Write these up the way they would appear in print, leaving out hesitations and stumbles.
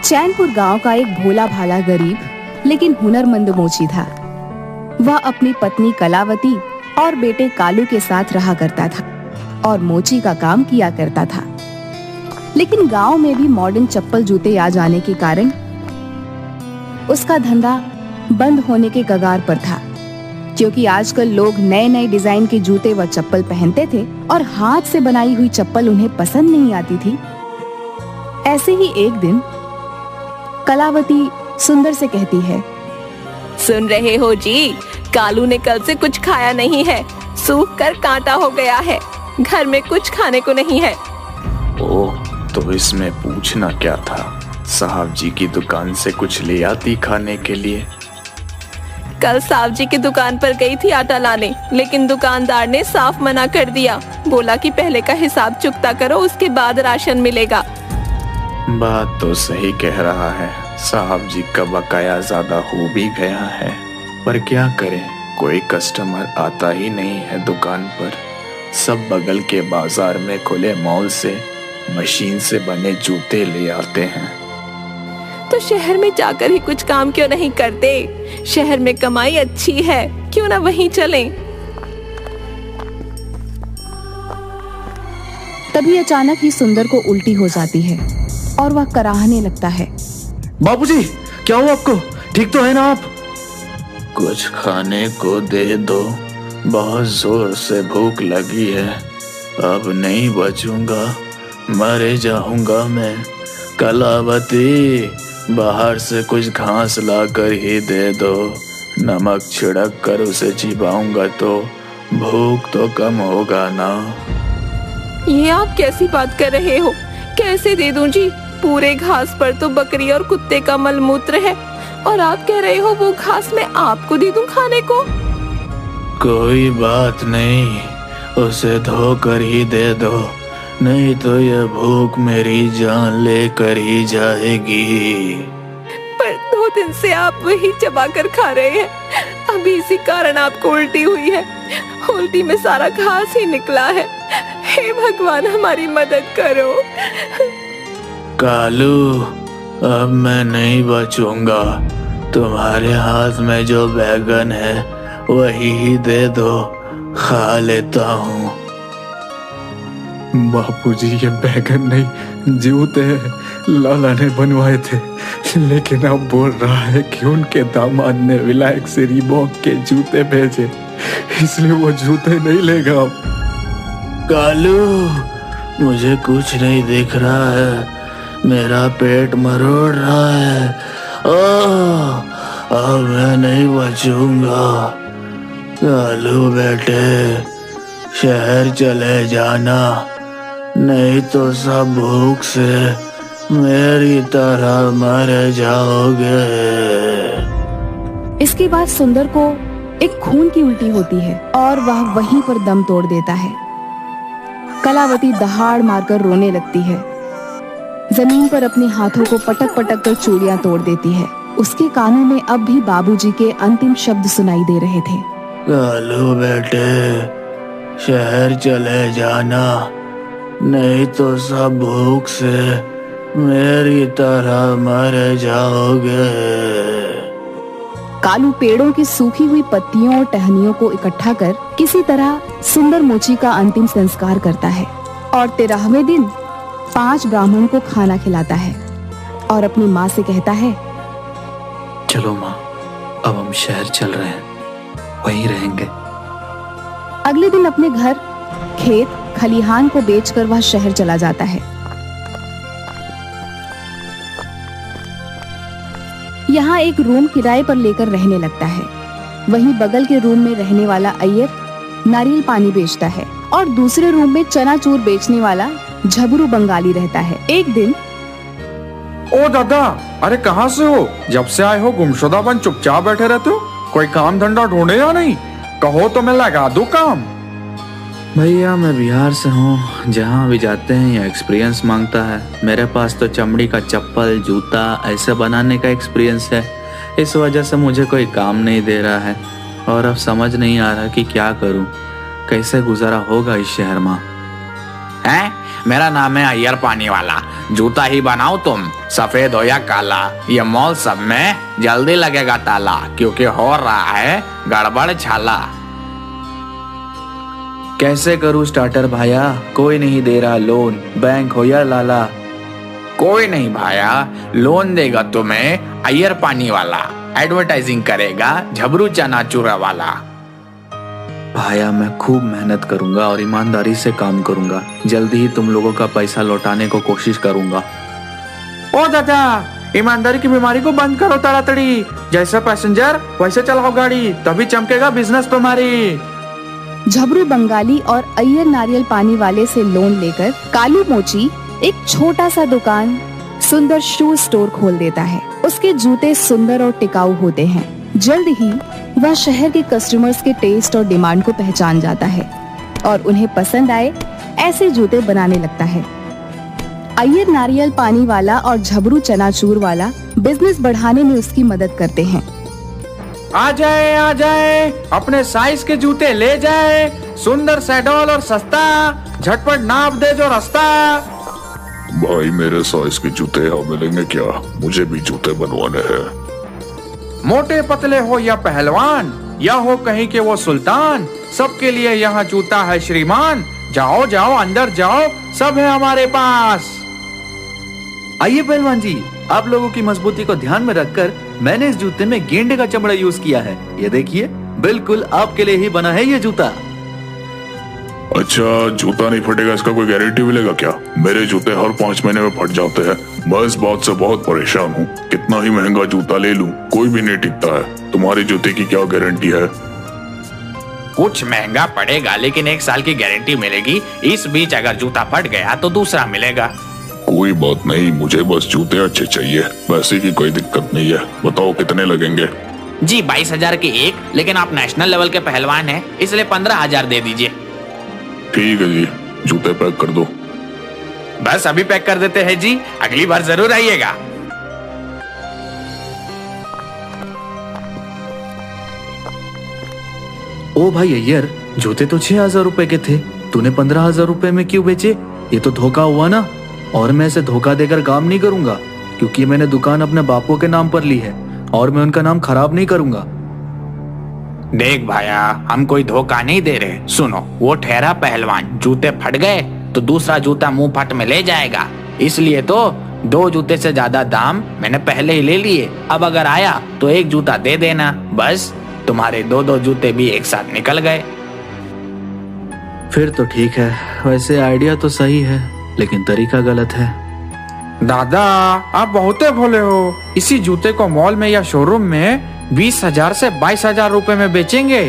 चैनपुर गांव का एक भोला भाला गरीब लेकिन हुनरमंद मोची था। वह अपनी पत्नी कलावती और बेटे कालू के साथ रहा करता था और मोची का काम किया करता था। लेकिन गांव में भी मॉडर्न चप्पल जूते आ जाने के कारण उसका धंधा बंद होने के कगार पर था, क्योंकि आजकल लोग नए नए डिजाइन के जूते व चप्पल पहनते थे और हाथ से बनाई हुई चप्पल उन्हें पसंद नहीं आती थी। ऐसे ही एक दिन कलावती सुंदर से कहती है, सुन रहे हो जी, कालू ने कल से कुछ खाया नहीं है, सूख कर कांटा हो गया है, घर में कुछ खाने को नहीं है। ओह, तो इसमें पूछना क्या था, साहब जी की दुकान से कुछ ले आती खाने के लिए। कल साहब जी की दुकान पर गई थी आटा लाने, लेकिन दुकानदार ने साफ मना कर दिया। बोला कि पहले का हिसाब चुकता करो, उसके बाद राशन मिलेगा। बात तो सही कह रहा है, साहब जी का बकाया ज्यादा हो भी गया है, पर क्या करें, कोई कस्टमर आता ही नहीं है दुकान पर। सब बगल के बाजार में खुले मॉल से मशीन से बने जूते ले आते हैं। तो शहर में जाकर ही कुछ काम क्यों नहीं करते? शहर में कमाई अच्छी है, क्यों ना वहीं चलें? तभी अचानक ही सुंदर को उल्टी हो जाती है और वह कराहने लगता है। बाबूजी, क्या हुआ आपको? ठीक तो है ना आप? कुछ खाने को दे दो, बहुत जोर से भूख लगी है, अब नहीं बचूंगा, मरे जाऊंगा मैं। कलावती, बाहर से कुछ घास ला कर ही दे दो, नमक छिड़क कर उसे चिबाऊंगा तो भूख तो कम होगा ना। ये आप कैसी बात कर रहे हो? कैसे दे दूं जी? पूरे घास पर तो बकरी और कुत्ते का मलमूत्र है, और आप कह रहे हो वो घास मैं आपको दे दूं खाने को? कोई बात नहीं, उसे धोकर ही दे दो, नहीं तो यह भूख मेरी जान लेकर ही जाएगी। पर 2 दिन से आप वही चबाकर खा रहे हैं, अभी इसी कारण आपको उल्टी हुई है। उल्टी में सारा घास ही निकला है। हे भगवान, हमारी मदद करो। कालू, अब मैं नहीं बचूंगा, तुम्हारे हाथ में जो बैगन है वही ही दे दो, खा लेता हूँ। बापूजी, ये बैगन नहीं, जूते लाला ने बनवाए थे, लेकिन अब बोल रहा है कि उनके दामाद ने विलायक से रीबॉक के जूते भेजे, इसलिए वो जूते नहीं लेगा अब। कालू, मुझे कुछ नहीं दिख रहा है, मेरा पेट मरोड़ रहा है, अब मैं नहीं बचूंगा। कालू बेटे, शहर चले जाना, नहीं तो सब भूख से मेरी तरह मर जाओगे। इसके बाद सुंदर को एक खून की उल्टी होती है और वह वहीं पर दम तोड़ देता है। कलावती दहाड़ मारकर रोने लगती है, जमीन पर अपने हाथों को पटक पटक कर चूड़ियां तोड़ देती है। उसके कानों में अब भी बाबूजी के अंतिम शब्द सुनाई दे रहे थे। कालू बेटे, शहर चले जाना, नहीं तो सब भूख से मेरी तरह मर जाओगे। कालू पेड़ों की सूखी हुई पत्तियों और टहनियों को इकट्ठा कर किसी तरह सुंदर मोची का अंतिम संस्कार करता है और 13वें दिन 5 ब्राह्मण को खाना खिलाता है और अपनी माँ से कहता है, चलो माँ, अब हम शहर चल रहे हैं, वहीं रहेंगे। अगले दिन अपने घर, खेत, खलिहान को बेचकर वह शहर चला जाता है। यहाँ एक रूम किराए पर लेकर रहने लगता है। वहीं बगल के रूम में रहने वाला अय्यर नारियल पानी बेचता है और दूसरे रूम में चनाचूर बेचने वाला झबरू बंगाली रहता है। एक दिन, ओ दादा, अरे कहाँ से हो? जब से आए हो गुमशुदा बन चुपचाप बैठे रहते हो, कोई काम धंधा ढूंढे या नहीं? कहो तो मैं लगा दूं काम। भैया, मैं बिहार से हूँ, जहाँ भी जाते हैं यहाँ एक्सपीरियंस मांगता है। मेरे पास तो चमड़ी का चप्पल, जूता ऐसे बनाने का एक्सपीरियंस है, इस वजह से मुझे कोई काम नहीं दे रहा है और अब समझ नहीं आ रहा कि क्या करूँ, कैसे गुजारा होगा इस शहर में। हैं? मेरा नाम है अय्यर पानी वाला, जूता ही बनाओ तुम? सफेद हो या काला, ये मॉल सब में जल्दी लगेगा ताला, क्योंकि हो रहा है गड़बड़ छाला। कैसे करूं स्टार्टर भाया, कोई नहीं दे रहा लोन, बैंक हो या लाला। कोई नहीं भाया, लोन देगा तुम्हें अय्यर पानी वाला, एडवर्टाइजिंग करेगा झबरू चनाचूरा वाला। भाया मैं खूब मेहनत करूंगा और ईमानदारी से काम करूंगा, जल्दी ही तुम लोगों का पैसा लौटाने को कोशिश करूंगा। ओ दादा, ईमानदारी की बीमारी को बंद करो ताड़ाताड़ी। जैसा पैसेंजर वैसे चलाओ गाड़ी, तभी चमकेगा बिजनेस तुम्हारी। झबरू बंगाली और अय्यर नारियल पानी वाले से लोन लेकर कालू मोची एक छोटा सा दुकान सुंदर शू स्टोर खोल देता है। उसके जूते सुंदर और टिकाऊ होते हैं। जल्द ही वह शहर के कस्टमर्स के टेस्ट और डिमांड को पहचान जाता है और उन्हें पसंद आए ऐसे जूते बनाने लगता है। अय्यर नारियल पानी वाला और झबरू चनाचूर वाला बिजनेस बढ़ाने में उसकी मदद करते हैं। आ जाए, अपने साइज के जूते ले जाए, सुंदर सैडोल और सस्ता, झटपट नाप दे जो रास्ता। भाई मेरे साइज के जूते यहाँ मिलेंगे क्या? मुझे भी जूते बनवाने हैं। मोटे पतले हो या पहलवान, या हो कहीं के वो सुल्तान, सबके लिए यहाँ जूता है श्रीमान। जाओ जाओ अंदर जाओ, सब है हमारे पास। आइए पहलवान जी, आप लोगों की मजबूती को ध्यान में रखकर मैंने इस जूते में गेंडे का चमड़ा यूज किया है। ये देखिए, बिल्कुल आपके लिए ही बना है ये जूता। अच्छा, जूता नहीं फटेगा इसका कोई गारंटी मिलेगा क्या? मेरे जूते हर 5 महीने में फट जाते हैं। मैं इस बात से बहुत परेशान हूँ। कितना ही महंगा जूता ले लूं, कोई भी नहीं टिकता है। तुम्हारे जूते की क्या गारंटी है? कुछ महंगा पड़ेगा, लेकिन 1 साल की गारंटी मिलेगी। इस बीच अगर जूता फट गया तो दूसरा मिलेगा। कोई बात नहीं, मुझे बस जूते अच्छे चाहिए, पैसे की कोई दिक्कत नहीं है। बताओ कितने लगेंगे? जी 22,000 के एक, लेकिन आप नेशनल लेवल के पहलवान हैं, इसलिए 15,000 दे दीजिए। ठीक है जी, जूते पैक कर दो। बस अभी पैक कर देते हैं जी, अगली बार जरूर आइएगा। ओ भाई अय्यर, जूते तो 6,000 रुपए के थे, तूने 15,000 रुपए में क्यों बेचे? ये तो धोखा हुआ ना। और मैं इसे धोखा देकर काम नहीं करूंगा, क्योंकि मैंने दुकान अपने बापू के नाम पर ली है और मैं उनका नाम खराब नहीं करूंगा। देख भाया, हम कोई धोखा नहीं दे रहे। सुनो, वो ठहरा पहलवान, जूते फट गए तो दूसरा जूता मुंह फट में ले जाएगा, इसलिए तो 2 जूते से ज्यादा दाम मैंने पहले ही ले लिए। अब अगर आया तो 1 जूता दे देना, बस तुम्हारे 2-2 जूते भी एक साथ निकल गए। फिर तो ठीक है, वैसे आइडिया तो सही है, लेकिन तरीका गलत है। दादा, आप बहुते भोले हो। इसी जूते को मॉल में या शोरूम में 20,000 से 22,000 रुपए में बेचेंगे,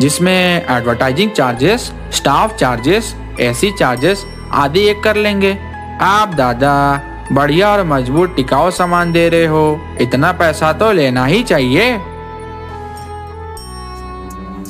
जिसमें advertising charges, staff charges, AC charges आदि एक कर लेंगे। आप दादा बढ़िया और मजबूत टिकाऊ सामान दे रहे हो, इतना पैसा तो लेना ही चाहिए।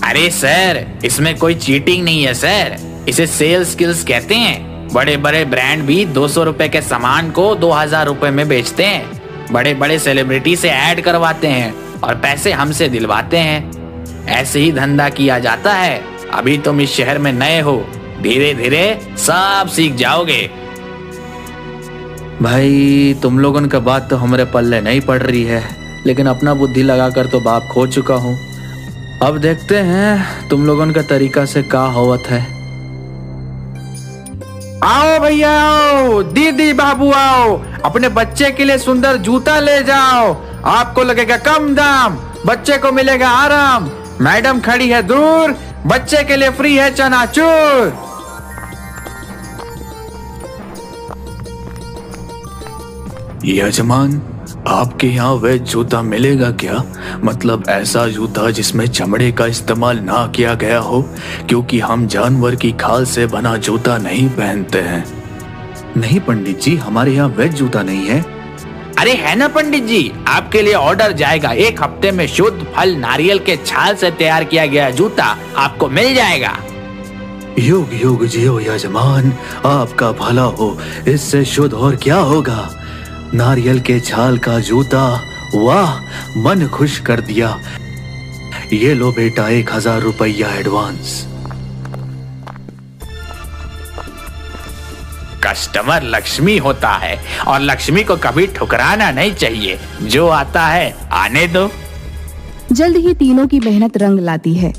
अरे सर, इसमें कोई चीटिंग नहीं है सर, इसे सेल्स स्किल्स कहते हैं। बड़े बड़े ब्रांड भी 200 रुपए के सामान को 2,000 रुपए में बेचते हैं। बड़े बड़े सेलिब्रिटी से ऐड करवाते हैं और पैसे हमसे दिलवाते हैं। ऐसे ही धंधा किया जाता है। अभी तुम इस शहर में नए हो, धीरे धीरे सब सीख जाओगे। भाई तुम लोगों का बात तो हमारे पल्ले नहीं पड़ रही है, लेकिन अपना बुद्धि लगाकर तो बाप खो चुका हूँ। अब देखते हैं तुम लोगों का तरीका से क्या होवत है। आओ भैया आओ, दीदी बाबू आओ, अपने बच्चे के लिए सुंदर जूता ले जाओ। आपको लगेगा कम दाम, बच्चे को मिलेगा आराम। मैडम खड़ी है दूर, बच्चे के लिए फ्री है चनाचूर। यजमान, आपके यहाँ वेज जूता मिलेगा क्या? मतलब ऐसा जूता जिसमें चमड़े का इस्तेमाल ना किया गया हो, क्योंकि हम जानवर की खाल से बना जूता नहीं पहनते हैं। नहीं पंडित जी, हमारे यहाँ वेज जूता नहीं है। अरे है ना पंडित जी, आपके लिए ऑर्डर जाएगा। 1 हफ्ते में शुद्ध फल नारियल के छाल से तैयार किया गया जूता आपको मिल जाएगा। युग युग जियो यजमान, आपका भला हो। इससे शुद्ध और क्या होगा? नारियल के छाल का जूता, वाह, मन खुश कर दिया। ये लो बेटा 1,000 रुपया एडवांस। कस्टमर लक्ष्मी होता है और लक्ष्मी को कभी ठुकराना नहीं चाहिए। जो आता है आने दो। जल्द ही तीनों की मेहनत रंग लाती है।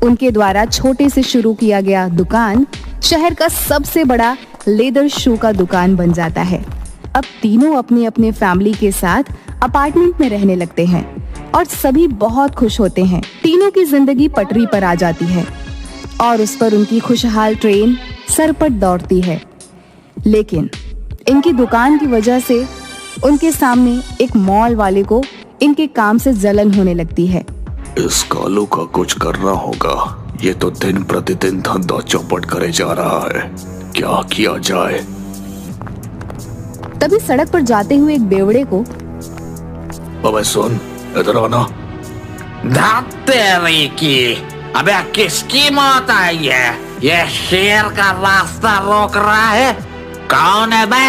उनके द्वारा छोटे से शुरू किया गया दुकान शहर का सबसे बड़ा लेदर शू का दुकान बन जाता है। अब तीनों अपने अपने फैमिली के साथ अपार्टमेंट में रहने लगते हैं और सभी बहुत खुश होते हैं। तीनों की जिंदगी पटरी पर आ जाती है और उस पर उनकी खुशहाल ट्रेन सरपट दौड़ती है। लेकिन इनकी दुकान की वजह से उनके सामने एक मॉल वाले को इनके काम से जलन होने लगती है। इस कालू का कुछ करना होगा। ये तो दिन प्रतिदिन धंधा चौपट करे जा रहा है। क्या किया जाए? तभी सड़क पर जाते हुए एक बेवड़े को, अबे सुन, इधर आना। तेरी की, अबे किसकी मौत आई है? ये शेर का रास्ता रोक रहा है। कौन है बे?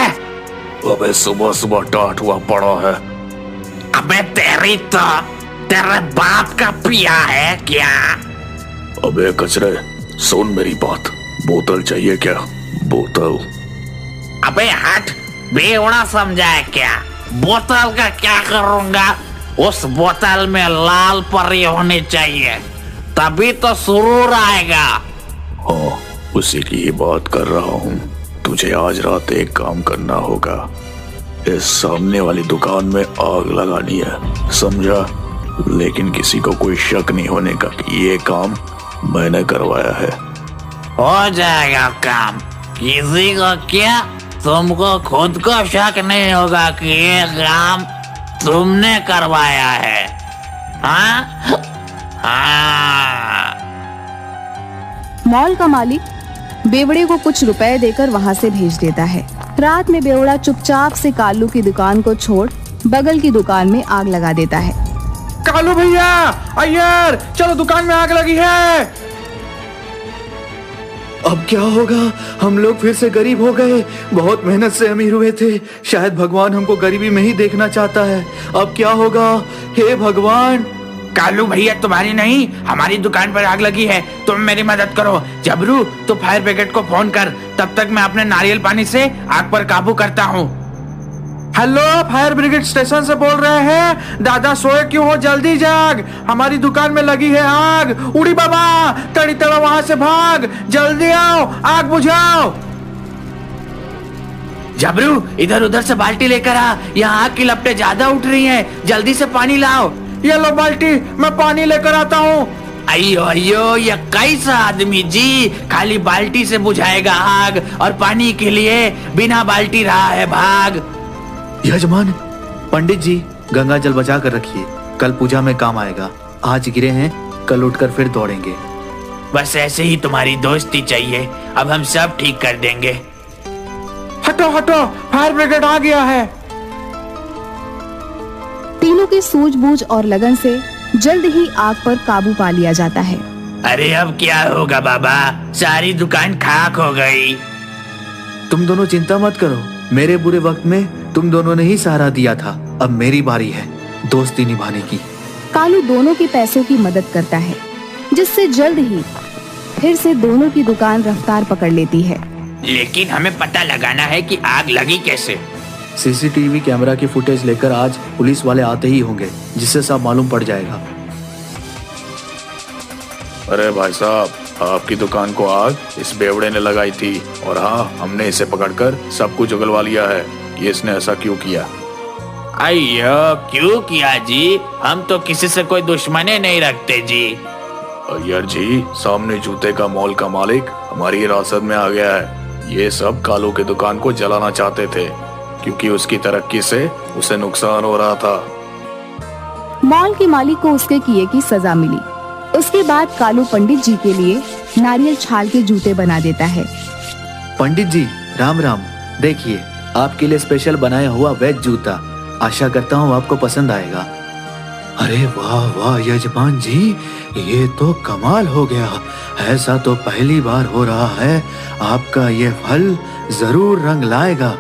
अबे सुबह सुबह टाट हुआ पड़ा है। अबे तेरी तो तेरे बाप का पिया है क्या? अबे कचरे, सुन मेरी बात। बोतल चाहिए क्या? बोतल। अबे हट, बेवड़ा समझा है क्या? बोतल का क्या करूंगा? उस बोतल में लाल परी होनी चाहिए, तभी तो सुरूर आएगा। हाँ, उसी की ही बात कर रहा हूँ। तुझे आज रात एक काम करना होगा। इस सामने वाली दुकान में आग लगानी है, समझा? लेकिन किसी को कोई शक नहीं होने का कि ये काम मैंने करवाया है। हो जाएगा काम। किसी को क्या? तुमको खुद को शक नहीं होगा कि ये काम तुमने करवाया है? हाँ? हाँ। मॉल का मालिक बेवड़े को कुछ रुपए देकर वहां से भेज देता है। रात में बेवड़ा चुपचाप से कालू की दुकान को छोड़ बगल की दुकान में आग लगा देता है। कालू भैया, अय्यर, चलो दुकान में आग लगी है। अब क्या होगा? हम लोग फिर से गरीब हो गए। बहुत मेहनत से अमीर हुए थे। शायद भगवान हमको गरीबी में ही देखना चाहता है। अब क्या होगा? हे भगवान। कालू भैया, तुम्हारी नहीं, हमारी दुकान पर आग लगी है। तुम मेरी मदद करो। जबरू, तो फायर ब्रिगेड को फोन कर। तब तक मैं अपने नारियल पानी से आग पर काबू करता हूँ। हेलो, फायर ब्रिगेड स्टेशन से बोल रहे हैं? दादा सोए क्यों हो? जल्दी जाग, हमारी दुकान में लगी है आग। उड़ी बाबा, तड़ी तड़ा वहां से भाग, जल्दी आओ, आग बुझाओ। जबरू, इधर उधर से बाल्टी लेकर आ, यहाँ आग की लपटें ज्यादा उठ रही हैं। जल्दी से पानी लाओ। ये लो बाल्टी, मैं पानी लेकर आता हूँ। अयो अयो, ये कैसा आदमी जी, खाली बाल्टी से बुझाएगा आग और पानी के लिए बिना बाल्टी रहा है भाग। यजमान, पंडित जी गंगा जल बचा कर रखिए, कल पूजा में काम आएगा। आज गिरे हैं, कल उठकर फिर दौड़ेंगे। बस ऐसे ही तुम्हारी दोस्ती चाहिए। अब हम सब ठीक कर देंगे। हटो हटो, फायर ब्रिगेड आ गया है। तीनों की सूझबूझ और लगन से जल्द ही आग पर काबू पा लिया जाता है। अरे अब क्या होगा बाबा? सारी दुकान खाक हो गई। तुम दोनों चिंता मत करो, मेरे बुरे वक्त में तुम दोनों ने ही सहारा दिया था। अब मेरी बारी है दोस्ती निभाने की। कालू दोनों के पैसों की मदद करता है, जिससे जल्द ही फिर से दोनों की दुकान रफ्तार पकड़ लेती है। लेकिन हमें पता लगाना है कि आग लगी कैसे। सीसीटीवी कैमरा की फुटेज लेकर आज पुलिस वाले आते ही होंगे, जिससे सब मालूम पड़ जाएगा। अरे भाई साहब, आपकी दुकान को आग इस बेवड़े ने लगाई थी और हाँ, हमने इसे पकड़कर सब कुछ उगलवा लिया है। ये इसने ऐसा क्यों किया? अयो, क्यों किया जी? हम तो किसी से कोई दुश्मनी नहीं रखते जी। अय्यर जी, सामने जूते का मॉल का मालिक हमारी हिरासत में आ गया है। ये सब कालू की दुकान को जलाना चाहते थे क्योंकि उसकी तरक्की से उसे नुकसान हो रहा था। मॉल के मालिक को उसके किए की सजा मिली। उसके बाद कालू पंडित जी के लिए नारियल छाल के जूते बना देता है। पंडित जी राम राम, देखिए आपके लिए स्पेशल बनाया हुआ वेज जूता। आशा करता हूँ आपको पसंद आएगा। अरे वाह वाह यजमान जी, ये तो कमाल हो गया। ऐसा तो पहली बार हो रहा है। आपका ये फल जरूर रंग लाएगा।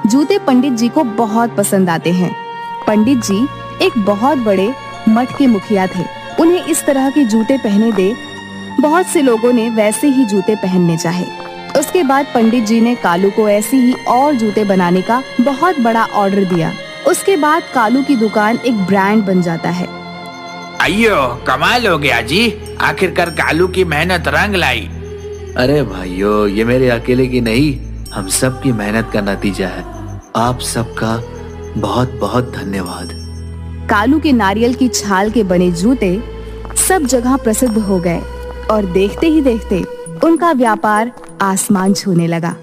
जूते पंडित जी को बहुत पसंद आते हैं। पंडित जी एक बहुत बड़े मठ के मुखिया थे। उन्हें इस तरह के जूते पहने देख बहुत से लोगों ने वैसे ही जूते पहनने चाहे। उसके बाद पंडित जी ने कालू को ऐसी ही और जूते बनाने का बहुत बड़ा ऑर्डर दिया। उसके बाद कालू की दुकान एक ब्रांड बन जाता है। अयो कमाल हो गया जी, आखिरकार कालू की मेहनत रंग लाई। अरे भाइयों, ये मेरे अकेले की नहीं, हम सब की मेहनत का नतीजा है। आप सबका बहुत बहुत धन्यवाद। कालू के नारियल की छाल के बने जूते सब जगह प्रसिद्ध हो गए और देखते ही देखते उनका व्यापार आसमान छूने लगा।